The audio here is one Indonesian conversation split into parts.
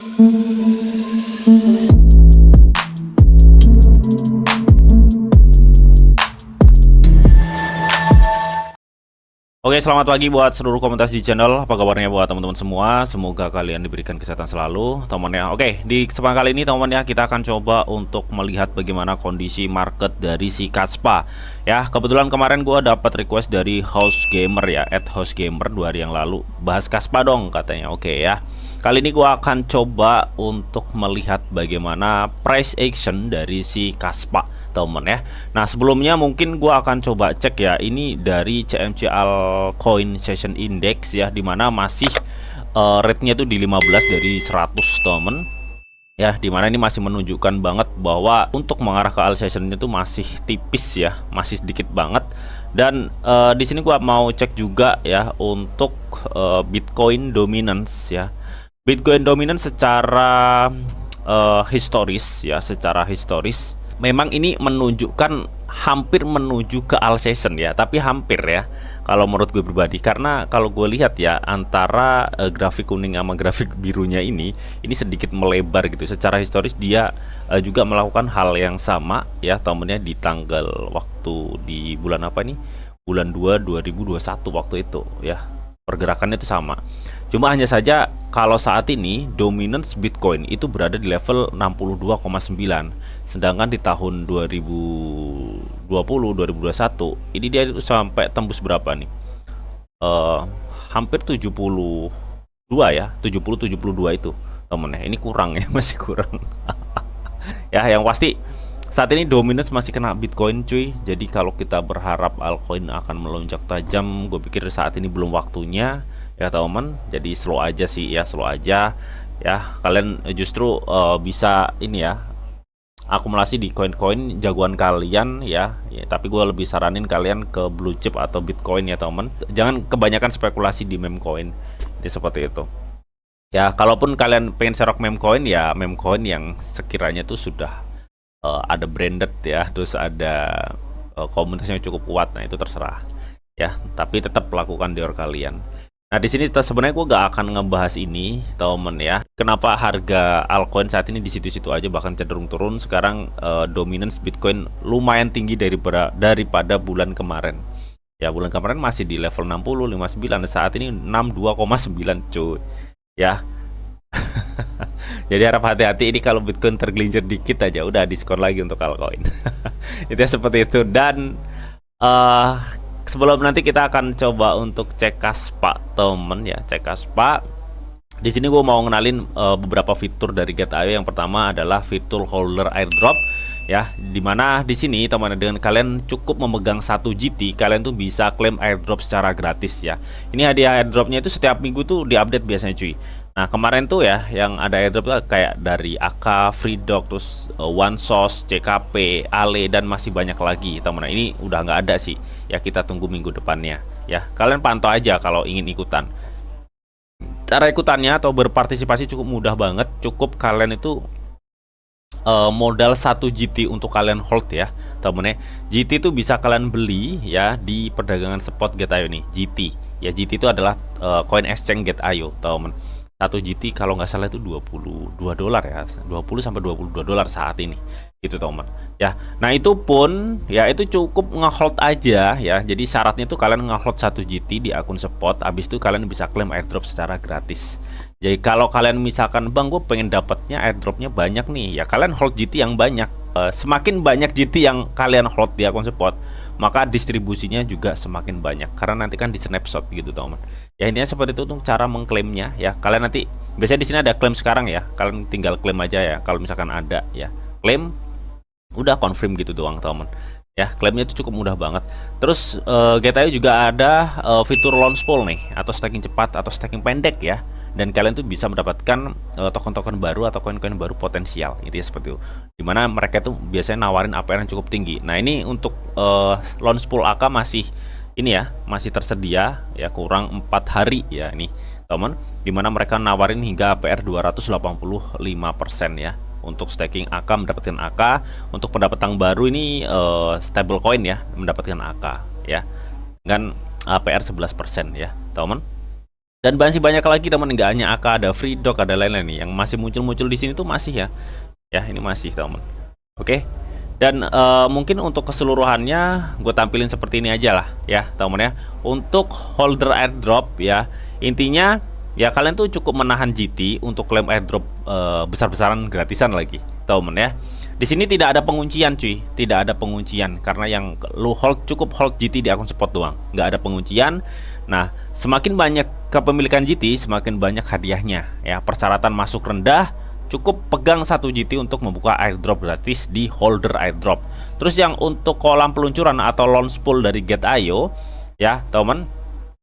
Oke, selamat pagi buat seluruh komunitas di channel. Apa kabarnya buat teman-teman semua? Semoga kalian diberikan kesehatan selalu, teman ya. Oke, di kesempatan kali ini teman ya, kita akan coba untuk melihat bagaimana kondisi market dari si Kaspa. Ya, kebetulan kemarin gua dapat request dari House Gamer ya, @housegamer 2 hari yang lalu. Bahas Kaspa dong katanya. Oke ya. Kali ini gua akan coba untuk melihat bagaimana price action dari si Kaspa, teman ya. Nah, sebelumnya mungkin gua akan coba cek ya, ini dari CMC Altcoin Session Index ya, dimana masih rate-nya tuh di 15 dari 100, teman. Ya, dimana ini masih menunjukkan banget bahwa untuk mengarah ke alt session itu masih tipis ya, masih sedikit banget. Dan di sini gua mau cek juga ya untuk Bitcoin dominance ya. Bitcoin dominance secara historis ya, secara historis memang ini menunjukkan hampir menuju ke alt session ya, tapi hampir ya kalau menurut gue pribadi, karena kalau gue lihat ya antara grafik kuning sama grafik birunya ini sedikit melebar gitu. Secara historis dia juga melakukan hal yang sama ya, temennya di tanggal waktu di bulan apa nih, bulan 2 2021 waktu itu ya, pergerakannya itu sama. Cuma hanya saja kalau saat ini dominance Bitcoin itu berada di level 62,9, sedangkan di tahun 2020 2021 ini dia itu sampai tembus berapa nih? Hampir 72 ya, 72 itu temen ya. Ini kurang ya, masih kurang. Ya, yang pasti saat ini dominance masih kena Bitcoin cuy. Jadi kalau kita berharap altcoin akan melonjak tajam, gue pikir saat ini belum waktunya ya teman. Jadi slow aja sih ya, slow aja ya. Kalian justru bisa ini ya, akumulasi di koin-koin jagoan kalian ya. Tapi gue lebih saranin kalian ke blue chip atau Bitcoin ya teman. Jangan kebanyakan spekulasi di meme coin. Jadi seperti itu. Ya, kalaupun kalian pengen serok meme coin ya, meme coin yang sekiranya tuh sudah ada branded ya, terus ada komunitasnya cukup kuat. Nah, itu terserah ya, tapi tetap lakukan dior kalian. Nah, di sini sebenarnya gue gak akan ngebahas ini temen ya, kenapa harga altcoin saat ini di situ-situ aja, bahkan cenderung turun. Sekarang dominance Bitcoin lumayan tinggi daripada bulan kemarin ya. Bulan kemarin masih di level 60 59, saat ini 62,9 cuy ya. Jadi harap hati-hati, ini kalau Bitcoin tergelincir dikit aja udah diskon lagi untuk altcoin. Itu seperti itu. Dan sebelum nanti kita akan coba untuk cek Kaspa temen ya, cek Kaspa. Di sini gue mau ngenalin beberapa fitur dari Get.io. Yang pertama adalah fitur holder airdrop ya, dimana di sini teman, dengan kalian cukup memegang 1 GT kalian tuh bisa klaim airdrop secara gratis ya. Ini hadiah airdropnya itu setiap minggu tuh diupdate biasanya cuy. Nah, kemarin tuh ya yang ada airdrop tuh kayak dari AK, Freedog, terus OneSource, CKP, Ale, dan masih banyak lagi teman. Ini udah nggak ada sih ya, kita tunggu minggu depannya ya. Kalian pantau aja kalau ingin ikutan. Cara ikutannya atau berpartisipasi cukup mudah banget. Cukup kalian itu modal 1 GT untuk kalian hold ya temen ya. GT itu bisa kalian beli ya di perdagangan spot Get.io nih. GT ya, GT itu adalah coin exchange Get.io temen. 1 GT kalau nggak salah itu $22 ya, 20 sampai $22 saat ini itu teman ya. Nah, itu pun ya itu cukup ngehold aja ya. Jadi syaratnya itu kalian ngehold 1 GT di akun spot, habis itu kalian bisa klaim airdrop secara gratis. Jadi kalau kalian misalkan, bang gue pengen dapatnya airdropnya banyak nih ya, kalian hold GT yang banyak. Semakin banyak GT yang kalian hold di akun spot, maka distribusinya juga semakin banyak, karena nanti kan di snapshot gitu teman. Ya, intinya seperti itu untuk cara mengklaimnya ya. Kalian nanti biasanya di sini ada klaim sekarang ya, kalian tinggal klaim aja ya. Kalau misalkan ada ya, klaim udah confirm gitu doang teman ya. Klaimnya itu cukup mudah banget. Terus Get.io juga ada fitur launch pool nih, atau staking cepat atau staking pendek ya. Dan kalian tuh bisa mendapatkan token-token baru atau koin-koin baru potensial, intinya seperti itu. Dimana mereka tuh biasanya nawarin APR yang cukup tinggi. Nah, ini untuk launch pool AK masih ini ya, masih tersedia ya, kurang 4 hari ya ini teman, dimana mereka nawarin hingga APR 285% ya untuk staking AK, mendapatkan AK. Untuk pendapatan baru ini stable coin ya, mendapatkan AK ya, dengan APR 11% ya teman. Dan masih banyak lagi teman, nggak hanya AK, ada free dog, ada lain-lain nih yang masih muncul-muncul di sini tuh masih ya. Ya, ini masih teman. Oke. Dan mungkin untuk keseluruhannya gue tampilin seperti ini aja lah ya teman ya. Untuk holder airdrop ya, intinya ya kalian tuh cukup menahan GT untuk klaim airdrop besar-besaran gratisan lagi teman ya. Di sini tidak ada penguncian cuy, tidak ada penguncian karena yang lu hold cukup hold GT di akun spot doang, nggak ada penguncian. Nah, semakin banyak kepemilikan GT, semakin banyak hadiahnya ya. Persyaratan masuk rendah, cukup pegang 1 GT untuk membuka airdrop gratis di holder airdrop. Terus yang untuk kolam peluncuran atau launch pool dari Get.io ya teman,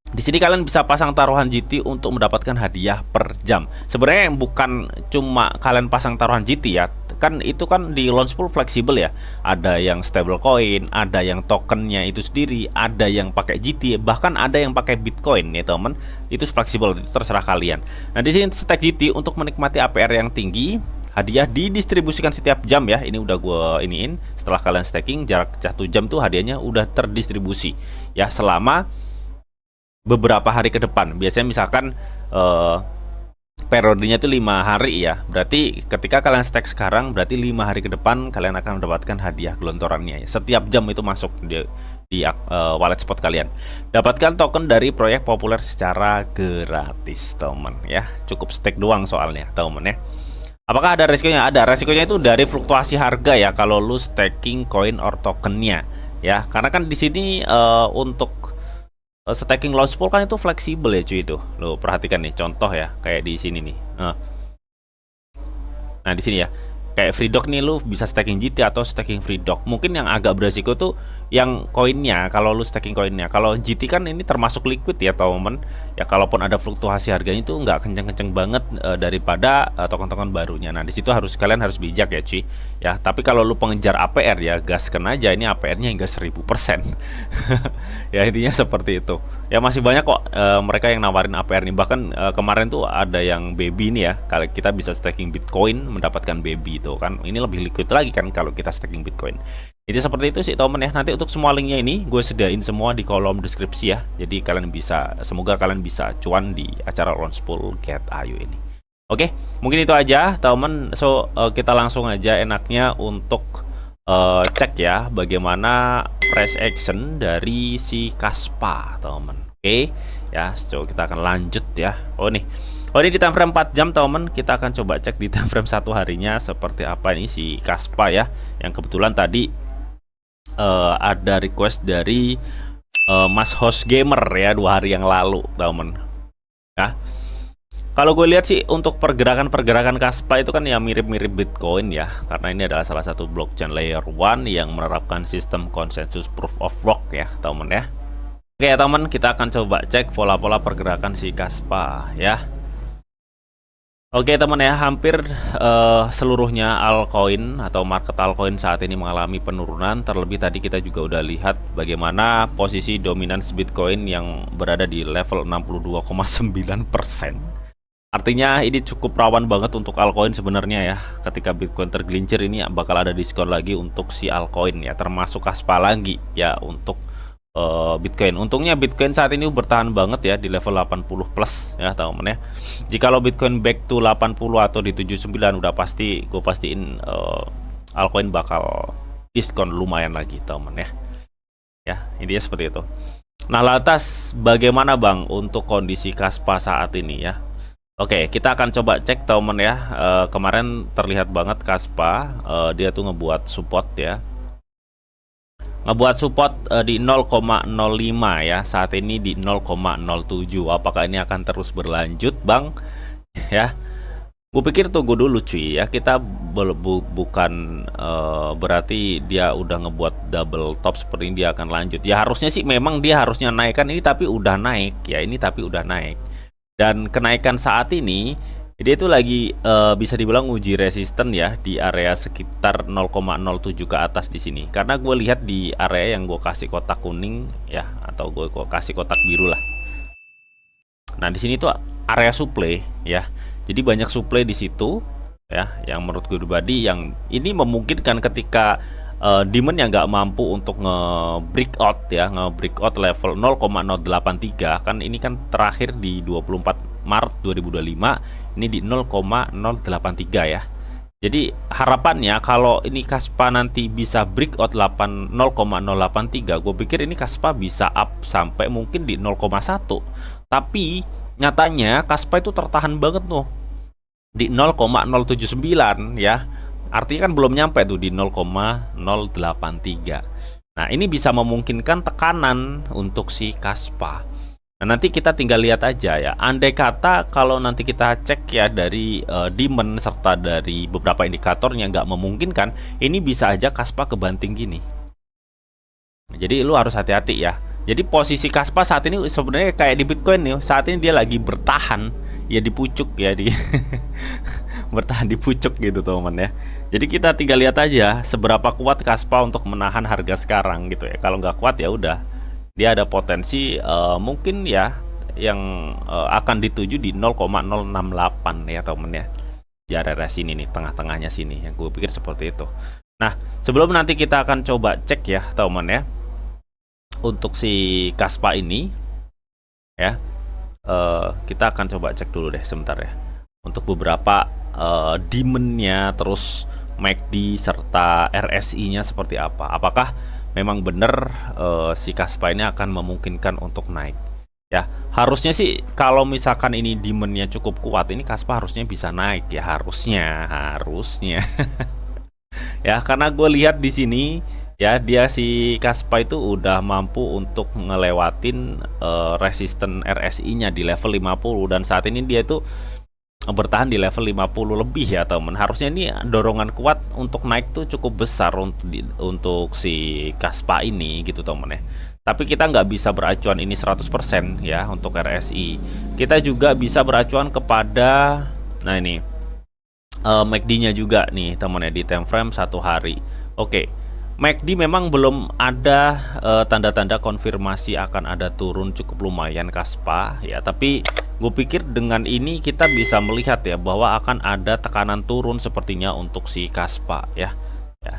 di sini kalian bisa pasang taruhan GT untuk mendapatkan hadiah per jam. Sebenarnya bukan cuma kalian pasang taruhan GT ya, kan itu kan di launch pool fleksibel ya. Ada yang stable coin, ada yang tokennya itu sendiri, ada yang pakai GT, bahkan ada yang pakai Bitcoin ya teman. Itu fleksibel, itu terserah kalian. Nah di sini stack GT untuk menikmati APR yang tinggi. Hadiah didistribusikan setiap jam ya. Ini udah gue iniin. Setelah kalian staking jarak 1 jam tuh hadiahnya udah terdistribusi ya selama beberapa hari ke depan. Biasanya misalkan periodenya itu 5 hari ya. Berarti ketika kalian stack sekarang, berarti 5 hari ke depan kalian akan mendapatkan hadiah gelontorannya ya. Setiap jam itu masuk di wallet spot kalian. Dapatkan token dari proyek populer secara gratis teman ya. Cukup stack doang soalnya teman ya. Apakah ada resikonya? Ada. Resikonya itu dari fluktuasi harga ya kalau lu staking koin or tokennya ya. Karena kan di sini untuk staking launch pool kan itu fleksibel ya cuy. Itu lo perhatikan nih contoh ya, kayak di sini nih. Nah di sini ya, kayak free dog nih, lu bisa staking GT atau staking free dog. Mungkin yang agak beresiko tuh yang koinnya, kalau lu staking koinnya. Kalau GT kan ini termasuk liquid ya teman. Ya kalaupun ada fluktuasi harganya itu nggak kenceng-kenceng banget daripada token-token barunya. Nah di situ kalian harus bijak ya cuy. Ya tapi kalau lu pengejar APR ya gaskan aja, ini APR-nya hingga 1000%. Ya intinya seperti itu. Ya masih banyak kok mereka yang nawarin APR nih. Bahkan kemarin tuh ada yang baby nih ya. Kalau kita bisa staking Bitcoin mendapatkan baby itu kan, ini lebih liquid lagi kan kalau kita staking Bitcoin. Jadi seperti itu sih teman ya. Nanti untuk semua linknya ini gue sediain semua di kolom deskripsi ya. Jadi kalian bisa, semoga kalian bisa cuan di acara launch pool Get.io ini. Oke, mungkin itu aja teman. So kita langsung aja enaknya untuk cek ya bagaimana price action dari si Kaspa teman. Oke ya, so kita akan lanjut ya. Oh ini di time frame 4 jam teman, kita akan coba cek di time frame 1 harinya seperti apa ini si Kaspa ya. Yang kebetulan tadi ada request dari Mas Host Gamer ya 2 hari yang lalu teman ya. Kalau gue lihat sih untuk pergerakan Kaspa itu kan ya mirip-mirip Bitcoin ya, karena ini adalah salah satu blockchain layer 1 yang menerapkan sistem konsensus proof of work ya teman ya. Oke ya teman, kita akan coba cek pola-pola pergerakan si Kaspa ya. Oke teman ya, hampir seluruhnya altcoin atau market altcoin saat ini mengalami penurunan. Terlebih tadi kita juga udah lihat bagaimana posisi dominans Bitcoin yang berada di level 62,9%. Artinya ini cukup rawan banget untuk altcoin sebenarnya ya. Ketika Bitcoin tergelincir ini bakal ada diskon lagi untuk si altcoin ya, termasuk Kaspa lagi ya untuk Bitcoin. Untungnya Bitcoin saat ini bertahan banget ya di level 80 plus ya teman ya. Jikalau Bitcoin back to 80 atau di 79 udah pasti gue pastiin altcoin bakal diskon lumayan lagi teman ya. Ya intinya seperti itu. Nah lantas bagaimana bang untuk kondisi Kaspa saat ini ya? Oke, kita akan coba cek teman ya. Kemarin terlihat banget Kaspa dia tuh ngebuat support ya. Ngebuat support di 0,05 ya. Saat ini di 0,07. Apakah ini akan terus berlanjut bang ya? Gue pikir tunggu dulu cuy ya. Kita bukan berarti dia udah ngebuat double top seperti ini dia akan lanjut. Ya harusnya sih memang dia harusnya naikkan ini, tapi udah naik ya. Ini tapi udah naik. Dan kenaikan saat ini dia itu lagi bisa dibilang uji resisten ya di area sekitar 0,07 ke atas di sini. Karena gue lihat di area yang gue kasih kotak kuning ya, atau gue kasih kotak biru lah. Nah di sini tuh area supply ya. Jadi banyak supply di situ ya. Yang menurut gue pribadi yang ini memungkinkan ketika Demon yang nggak mampu untuk nge-breakout ya, nge-breakout level 0,083 kan, ini kan terakhir di 24 Maret 2025, ini di 0,083 ya. Jadi harapannya kalau ini Kaspa nanti bisa breakout 0,083, gue pikir ini Kaspa bisa up sampai mungkin di 0,1. Tapi nyatanya Kaspa itu tertahan banget tuh di 0,079 ya. Artinya kan belum nyampe tuh di 0,083. Nah, ini bisa memungkinkan tekanan untuk si Kaspa. Nah, nanti kita tinggal lihat aja ya. Andai kata kalau nanti kita cek ya dari demand serta dari beberapa indikatornya nggak memungkinkan, ini bisa aja Kaspa kebanting gini. Jadi lu harus hati-hati ya. Jadi posisi Kaspa saat ini sebenarnya kayak di Bitcoin nih. Saat ini dia lagi bertahan ya di pucuk ya, di bertahan di pucuk gitu teman ya. Jadi kita tinggal lihat aja seberapa kuat Kaspa untuk menahan harga sekarang gitu ya. Kalau nggak kuat ya udah, dia ada potensi mungkin ya yang akan dituju di 0,068 ya temen ya, di area sini nih, tengah-tengahnya sini, yang gue pikir seperti itu. Nah, sebelum nanti kita akan coba cek ya teman ya untuk si Kaspa ini ya, kita akan coba cek dulu deh sebentar ya untuk beberapa demandnya, terus MACD serta RSI nya seperti apa. Apakah memang benar si Kaspa ini akan memungkinkan untuk naik ya. Harusnya sih kalau misalkan ini demandnya cukup kuat, ini Kaspa harusnya bisa naik ya, harusnya ya, karena gue lihat di sini ya, dia si Kaspa itu udah mampu untuk ngelewatin resisten RSI nya di level 50, dan saat ini dia itu bertahan di level 50 lebih ya teman. Harusnya ini dorongan kuat untuk naik tuh cukup besar untuk si Kaspa ini gitu teman ya. Tapi kita nggak bisa beracuan ini 100% ya untuk RSI. Kita juga bisa beracuan kepada, nah ini MACD nya juga nih teman ya, di time frame 1 hari. Oke, MACD memang belum ada tanda-tanda konfirmasi akan ada turun cukup lumayan Kaspa ya, tapi gue pikir dengan ini kita bisa melihat ya bahwa akan ada tekanan turun sepertinya untuk si Kaspa ya.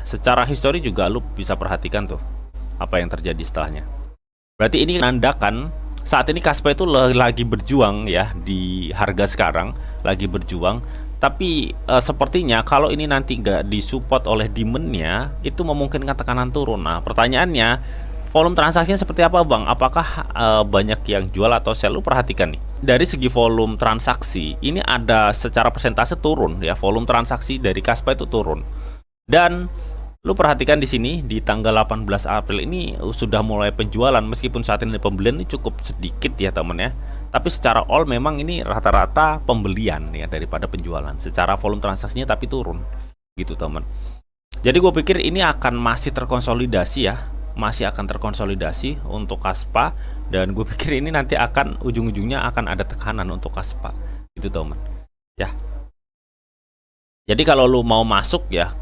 Secara histori juga lu bisa perhatikan tuh apa yang terjadi setelahnya. Berarti ini menandakan saat ini Kaspa itu lagi berjuang ya di harga sekarang, lagi berjuang. Tapi sepertinya kalau ini nanti nggak disupport oleh demandnya, itu memungkinkan tekanan turun. Nah, pertanyaannya, volume transaksinya seperti apa bang? Apakah banyak yang jual atau sell? Lu perhatikan nih, dari segi volume transaksi ini ada secara persentase turun ya, volume transaksi dari Kaspa itu turun. Dan lu perhatikan di sini di tanggal 18 April ini sudah mulai penjualan, meskipun saat ini pembelian ini cukup sedikit ya temen ya. Tapi secara all memang ini rata-rata pembelian ya daripada penjualan. Secara volume transaksinya tapi turun gitu teman. Jadi gue pikir ini akan masih terkonsolidasi ya, masih akan terkonsolidasi untuk Kaspa, dan gue pikir ini nanti akan ujung-ujungnya akan ada tekanan untuk Kaspa gitu teman ya. Jadi kalau lu mau masuk ya,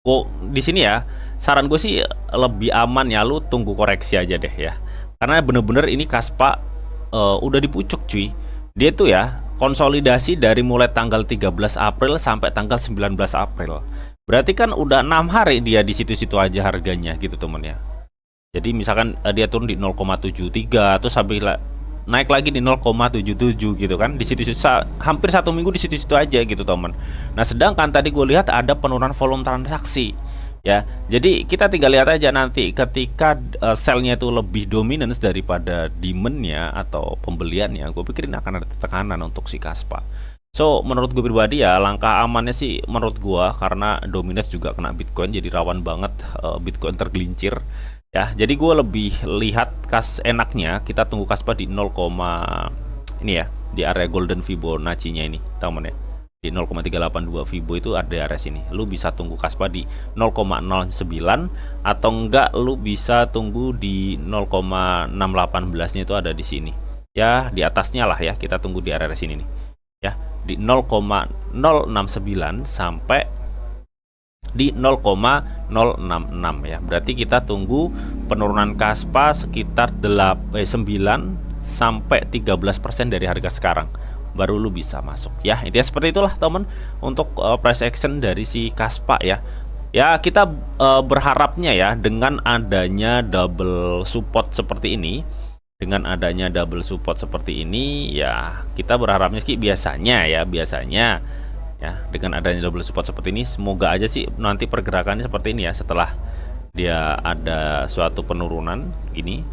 kok di sini ya, saran gue sih lebih aman ya lu tunggu koreksi aja deh ya, karena bener-bener ini Kaspa udah dipucuk cuy. Dia tuh ya konsolidasi dari mulai tanggal 13 April sampai tanggal 19 April. Berarti kan udah 6 hari dia di situ-situ aja harganya gitu temen ya. Jadi misalkan dia turun di 0,73 terus sampai naik lagi di 0,77 gitu kan. Di situ hampir 1 minggu di situ-situ aja gitu temen. Nah, sedangkan tadi gue lihat ada penurunan volume transaksi. Ya, jadi kita tinggal lihat aja nanti ketika sell-nya itu lebih dominance daripada demand-nya atau pembeliannya, gue pikir ini akan ada tekanan untuk si Kaspa. So, menurut gue pribadi ya, langkah amannya sih menurut gue, karena dominance juga kena Bitcoin, jadi rawan banget Bitcoin tergelincir. Ya, jadi gue lebih lihat enaknya kita tunggu Kaspa di 0, ini ya, di area golden Fibonacci-nya ini, teman ya. Di 0,382 Fibo itu ada area sini. Lu bisa tunggu Kaspa di 0,09 atau enggak lu bisa tunggu di 0,618-nya itu ada di sini. Ya, di atasnya lah ya. Kita tunggu di area sini nih. Ya, di 0,069 sampai di 0,066 ya. Berarti kita tunggu penurunan Kaspa sekitar 9 sampai 13% dari harga sekarang, baru lu bisa masuk ya. Intinya seperti itulah teman untuk price action dari si Kaspa ya. Ya, kita berharapnya ya dengan adanya double support seperti ini, ya kita berharapnya sih biasanya ya dengan adanya double support seperti ini semoga aja sih nanti pergerakannya seperti ini ya setelah dia ada suatu penurunan gini.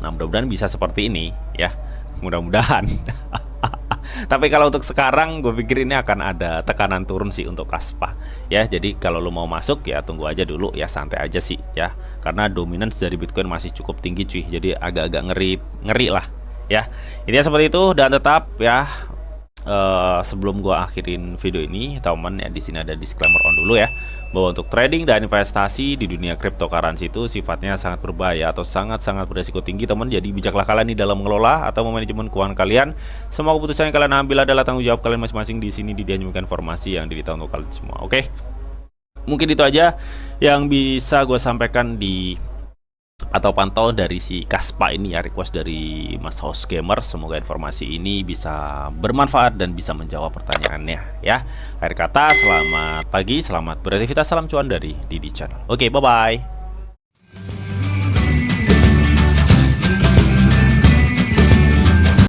Nah, mudah-mudahan bisa seperti ini ya. Mudah-mudahan. Tapi kalau untuk sekarang gue pikir ini akan ada tekanan turun sih untuk Kaspa ya. Jadi kalau lo mau masuk ya tunggu aja dulu ya, santai aja sih ya. Karena dominance dari Bitcoin masih cukup tinggi cuy. Jadi agak-agak ngeri lah ya. Intinya seperti itu, dan tetap ya sebelum gua akhirin video ini, teman ya, di sini ada disclaimer on dulu ya, bahwa untuk trading dan investasi di dunia cryptocurrency itu sifatnya sangat berbahaya atau sangat-sangat beresiko tinggi, teman. Jadi bijaklah kalian di dalam mengelola atau memanajemen keuangan kalian. Semua keputusan yang kalian ambil adalah tanggung jawab kalian masing-masing. Di sini dianjurkan informasi yang diberitahu untuk kalian semua. Oke. Mungkin itu aja yang bisa gue sampaikan di atau pantau dari si Kaspa ini ya, request dari Mas Host Gamer. Semoga informasi ini bisa bermanfaat dan bisa menjawab pertanyaannya ya. Akhir kata, selamat pagi, selamat beraktivitas, salam cuan dari Didi Channel. Oke, bye bye.